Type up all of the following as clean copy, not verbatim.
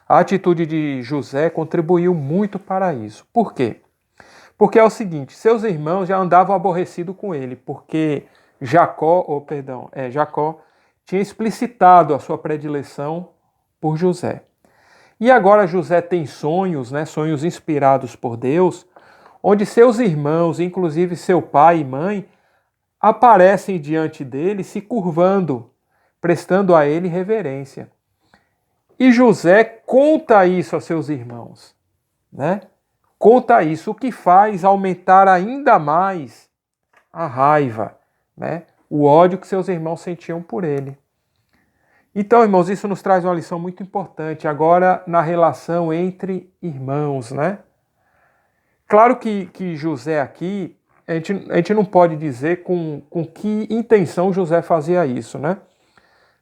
A atitude de José contribuiu muito para isso. Por quê? Porque é o seguinte, seus irmãos já andavam aborrecidos com ele, porque Jacó tinha explicitado a sua predileção por José. E agora José tem sonhos, né, sonhos inspirados por Deus, onde seus irmãos, inclusive seu pai e mãe, aparecem diante dele se curvando, prestando a ele reverência. E José conta isso a seus irmãos, né? Conta isso, o que faz aumentar ainda mais a raiva, né? O ódio que seus irmãos sentiam por ele. Então, irmãos, isso nos traz uma lição muito importante agora na relação entre irmãos, né? Claro que José aqui, a gente não pode dizer com que intenção José fazia isso, né?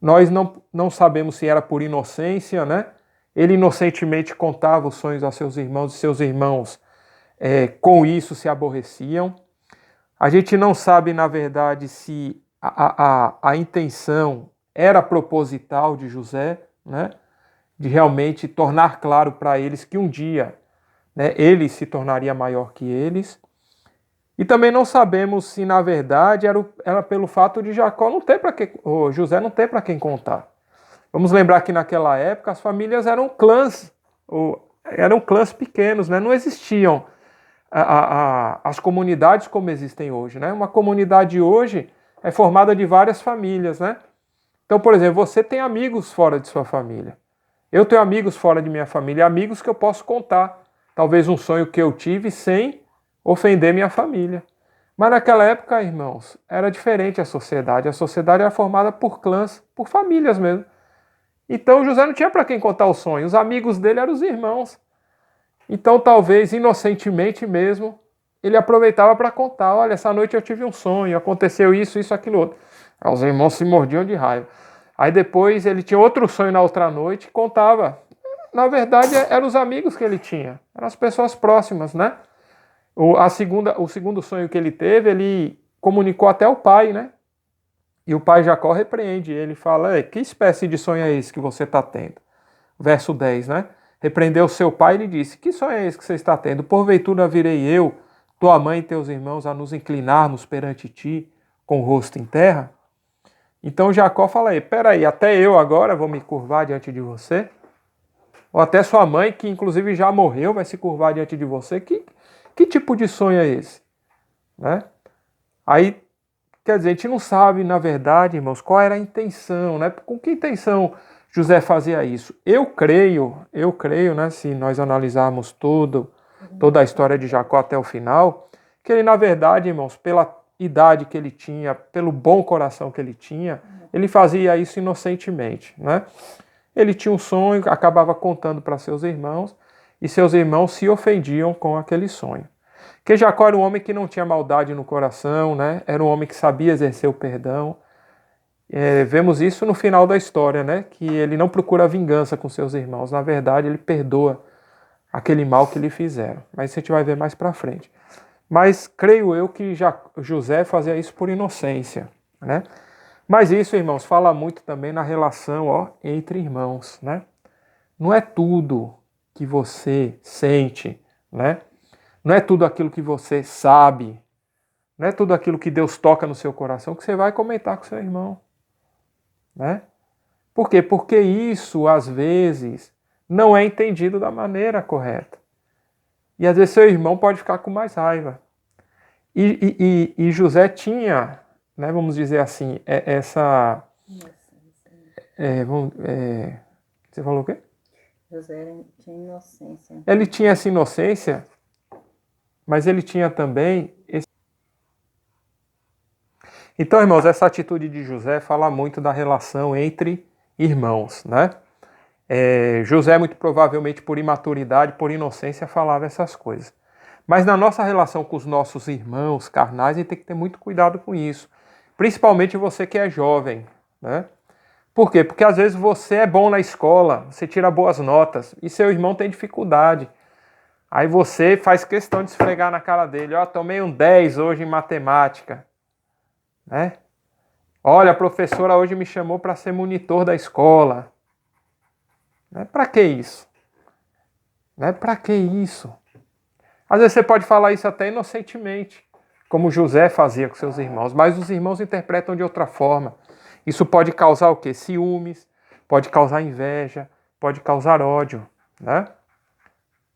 Nós não sabemos se era por inocência, né? Ele inocentemente contava os sonhos a seus irmãos e seus irmãos com isso se aborreciam. A gente não sabe, na verdade, se a intenção era proposital de José, né? De realmente tornar claro para eles que um dia, né, ele se tornaria maior que eles. E também não sabemos se, na verdade, era pelo fato de José não ter para quem contar. Vamos lembrar que naquela época as famílias eram clãs pequenos, né? Não existiam as comunidades como existem hoje, né? Uma comunidade hoje é formada de várias famílias, né? Então, por exemplo, você tem amigos fora de sua família. Eu tenho amigos fora de minha família, amigos que eu posso contar. Talvez um sonho que eu tive sem ofender minha família. Mas naquela época, irmãos, era diferente a sociedade. A sociedade era formada por clãs, por famílias mesmo. Então José não tinha para quem contar o sonho. Os amigos dele eram os irmãos. Então, talvez inocentemente mesmo, ele aproveitava para contar. Olha, essa noite eu tive um sonho, aconteceu isso, aquilo outro. Aí os irmãos se mordiam de raiva. Aí depois ele tinha outro sonho na outra noite e contava. Na verdade, eram os amigos que ele tinha, eram as pessoas próximas, né? O segundo sonho que ele teve, ele comunicou até o pai, né? E o pai Jacó repreende ele, fala, que espécie de sonho é esse que você está tendo? Verso 10, né? Repreendeu seu pai e lhe disse, que sonho é esse que você está tendo? Porventura virei eu, tua mãe e teus irmãos, a nos inclinarmos perante ti, com o rosto em terra? Então Jacó fala, peraí, até eu agora vou me curvar diante de você? Ou até sua mãe, que inclusive já morreu, vai se curvar diante de você? Que tipo de sonho é esse? Né? Aí, quer dizer, a gente não sabe, na verdade, irmãos, qual era a intenção, né? Com que intenção José fazia isso? Eu creio, né, se nós analisarmos toda a história de Jacó até o final, que ele, na verdade, irmãos, pela idade que ele tinha, pelo bom coração que ele tinha, ele fazia isso inocentemente, né? Ele tinha um sonho, acabava contando para seus irmãos, e seus irmãos se ofendiam com aquele sonho. Porque Jacó era um homem que não tinha maldade no coração, né? Era um homem que sabia exercer o perdão. Vemos isso no final da história, né? Que ele não procura vingança com seus irmãos. Na verdade, ele perdoa aquele mal que lhe fizeram. Mas isso a gente vai ver mais para frente. Mas creio eu que José fazia isso por inocência, né? Mas isso, irmãos, fala muito também na relação entre irmãos, né? Não é tudo que você sente, né? Não é tudo aquilo que você sabe, não é tudo aquilo que Deus toca no seu coração que você vai comentar com seu irmão, né? Por quê? Porque isso, às vezes, não é entendido da maneira correta. E às vezes seu irmão pode ficar com mais raiva. E José tinha, né, vamos dizer assim, essa... você falou o quê? José tinha inocência. Ele tinha essa inocência, mas ele tinha também esse... Então, irmãos, essa atitude de José fala muito da relação entre irmãos, né? José, muito provavelmente por imaturidade, por inocência, falava essas coisas. Mas na nossa relação com os nossos irmãos carnais, a gente tem que ter muito cuidado com isso. Principalmente você que é jovem, né? Por quê? Porque às vezes você é bom na escola, você tira boas notas, e seu irmão tem dificuldade. Aí você faz questão de esfregar na cara dele, tomei um 10 hoje em matemática, né? Olha, a professora hoje me chamou para ser monitor da escola. Né? Para que isso? Né? Para que isso? Às vezes você pode falar isso até inocentemente, como José fazia com seus irmãos, mas os irmãos interpretam de outra forma. Isso pode causar o quê? Ciúmes, pode causar inveja, pode causar ódio, né?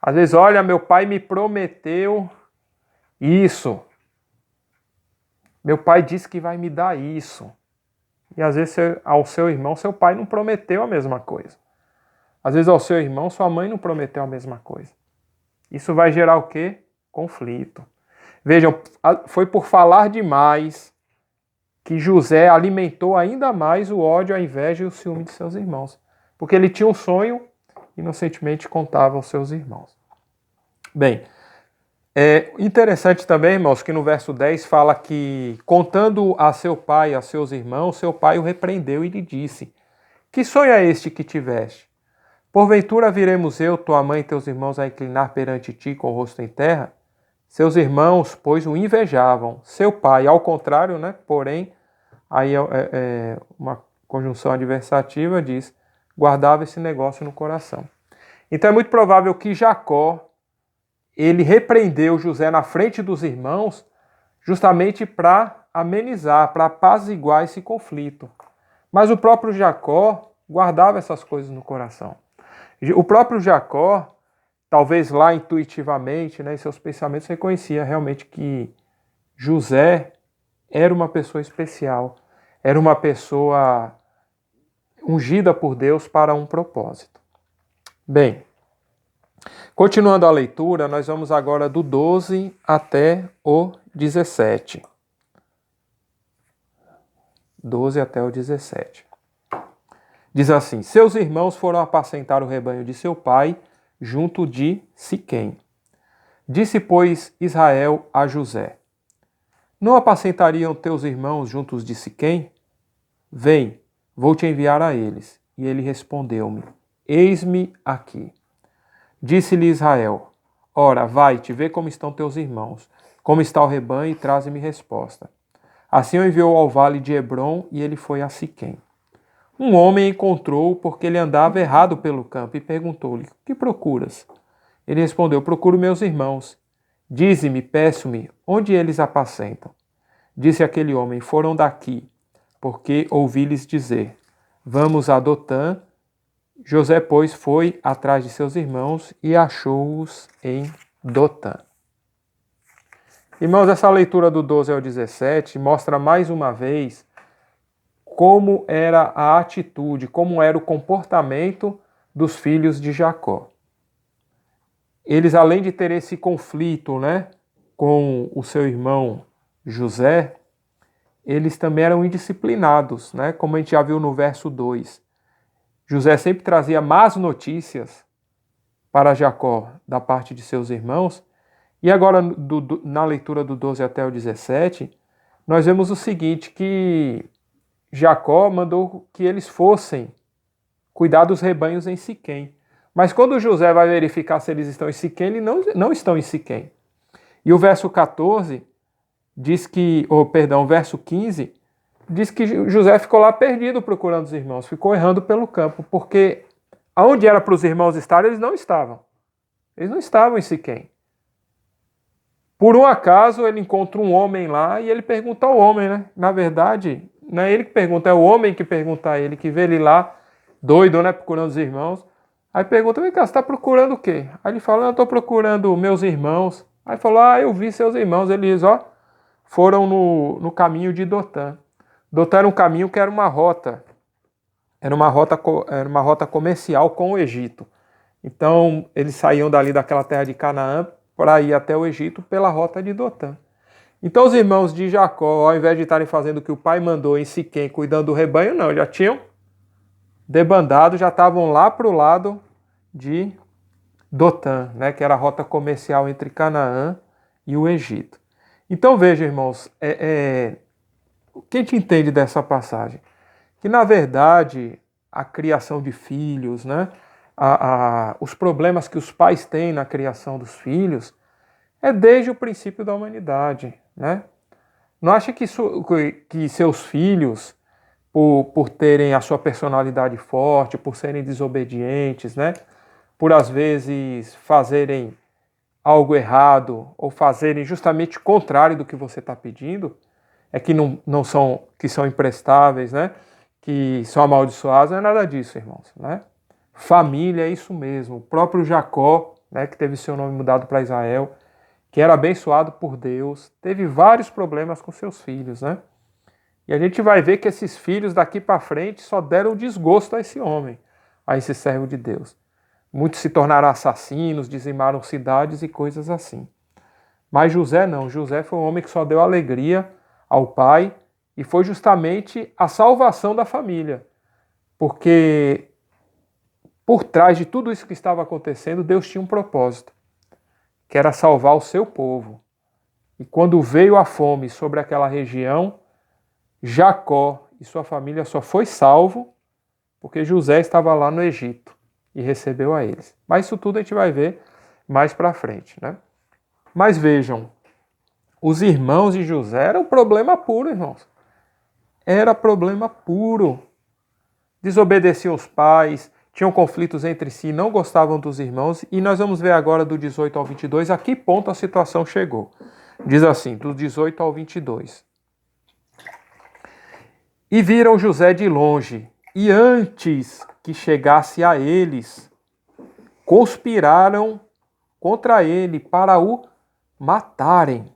Às vezes, olha, meu pai me prometeu isso. Meu pai disse que vai me dar isso. E às vezes ao seu irmão, seu pai não prometeu a mesma coisa. Às vezes ao seu irmão, sua mãe não prometeu a mesma coisa. Isso vai gerar o quê? Conflito. Vejam, foi por falar demais que José alimentou ainda mais o ódio, a inveja e o ciúme de seus irmãos. Porque ele tinha um sonho, inocentemente contava aos seus irmãos. Bem, é interessante também, irmãos, que no verso 10 fala que, contando a seu pai e a seus irmãos, seu pai o repreendeu e lhe disse: que sonho é este que tiveste? Porventura viremos eu, tua mãe e teus irmãos a inclinar perante ti com o rosto em terra? Seus irmãos, pois, o invejavam. Seu pai, ao contrário, né? Porém, aí uma conjunção adversativa diz, guardava esse negócio no coração. Então é muito provável que Jacó, ele repreendeu José na frente dos irmãos justamente para amenizar, para apaziguar esse conflito. Mas o próprio Jacó guardava essas coisas no coração. O próprio Jacó, talvez lá intuitivamente, né, em seus pensamentos, reconhecia realmente que José era uma pessoa especial, era uma pessoa ungida por Deus para um propósito. Bem, continuando a leitura, nós vamos agora do 12 até o 17. 12 até o 17. Diz assim: seus irmãos foram apacentar o rebanho de seu pai junto de Siquém. Disse, pois, Israel a José: não apacentariam teus irmãos juntos de Siquém? Vem, vou te enviar a eles. E ele respondeu-me: eis-me aqui. Disse-lhe Israel: ora, vai-te, vê como estão teus irmãos, como está o rebanho, e traze-me resposta. Assim o enviou ao vale de Hebrom, e ele foi a Siquém. Um homem encontrou-o porque ele andava errado pelo campo e perguntou-lhe: o que procuras? Ele respondeu: procuro meus irmãos. Dize-me, peço-me, onde eles apacentam? Disse aquele homem: foram daqui, porque ouvi-lhes dizer: vamos a Dotã. José, pois, foi atrás de seus irmãos e achou-os em Dotã. Irmãos, essa leitura do 12 ao 17 mostra mais uma vez como era a atitude, como era o comportamento dos filhos de Jacó. Eles, além de ter esse conflito, né, com o seu irmão José, eles também eram indisciplinados, né, como a gente já viu no verso 2. José sempre trazia más notícias para Jacó da parte de seus irmãos. E agora, na leitura do 12 até o 17, nós vemos o seguinte, que Jacó mandou que eles fossem cuidar dos rebanhos em Siquém. Mas quando José vai verificar se eles estão em Siquém, eles não estão em Siquém. E o verso 14 diz que, verso 15, diz que José ficou lá perdido procurando os irmãos, ficou errando pelo campo, porque aonde era para os irmãos estarem, eles não estavam. Eles não estavam em Siquém. Por um acaso, ele encontra um homem lá e ele pergunta ao homem, né? Na verdade, não é ele que pergunta, é o homem que pergunta a ele, que vê ele lá, doido, né? Procurando os irmãos. Aí pergunta: vem cá, você está procurando o quê? Aí ele fala: eu estou procurando meus irmãos. Aí falou: eu vi seus irmãos. Eles, foram no caminho de Dotã. Dotã era um caminho que era uma rota. Era uma rota comercial com o Egito. Então, eles saíam dali daquela terra de Canaã para ir até o Egito pela rota de Dotã. Então, os irmãos de Jacó, ao invés de estarem fazendo o que o pai mandou em Siquém, cuidando do rebanho, não, já tinham debandado, já estavam lá para o lado de Dotã, né, que era a rota comercial entre Canaã e o Egito. Então, veja, irmãos, o que a gente entende dessa passagem? Que, na verdade, a criação de filhos, né, os problemas que os pais têm na criação dos filhos, é desde o princípio da humanidade, né? Não acha que seus filhos por terem a sua personalidade forte, por serem desobedientes, né? Por às vezes fazerem algo errado ou fazerem justamente o contrário do que você está pedindo, é que não são, que são imprestáveis, né? Que são amaldiçoados, não é nada disso, irmãos, né? Família é isso mesmo. O próprio Jacó, né, que teve seu nome mudado para Israel, que era abençoado por Deus, teve vários problemas com seus filhos, né? E a gente vai ver que esses filhos daqui para frente só deram desgosto a esse homem, a esse servo de Deus. Muitos se tornaram assassinos, dizimaram cidades e coisas assim. Mas José não. José foi um homem que só deu alegria ao pai e foi justamente a salvação da família. Porque por trás de tudo isso que estava acontecendo, Deus tinha um propósito, que era salvar o seu povo. E quando veio a fome sobre aquela região, Jacó e sua família só foi salvo porque José estava lá no Egito e recebeu a eles. Mas isso tudo a gente vai ver mais para frente, né? Mas vejam, os irmãos de José eram problema puro, irmãos. Era problema puro. Desobedeciam os pais, tinham conflitos entre si, não gostavam dos irmãos, e nós vamos ver agora do 18 ao 22 a que ponto a situação chegou. Diz assim, do 18 ao 22. E viram José de longe, e antes que chegasse a eles, conspiraram contra ele para o matarem.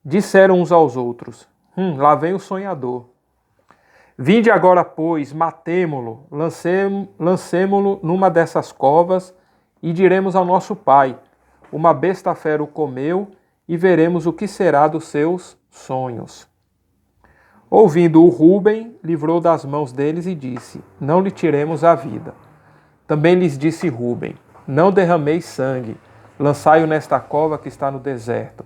Disseram uns aos outros, lá vem o sonhador. Vinde agora, pois, matemo-lo, lancemo-lo numa dessas covas e diremos ao nosso pai, uma besta fera o comeu e veremos o que será dos seus sonhos. Ouvindo-o Rúben, livrou das mãos deles e disse, não lhe tiremos a vida. Também lhes disse Rúben, não derrameis sangue, lançai-o nesta cova que está no deserto,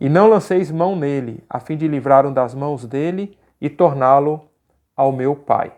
e não lanceis mão nele, a fim de livrar-o das mãos dele e torná-lo ao meu pai.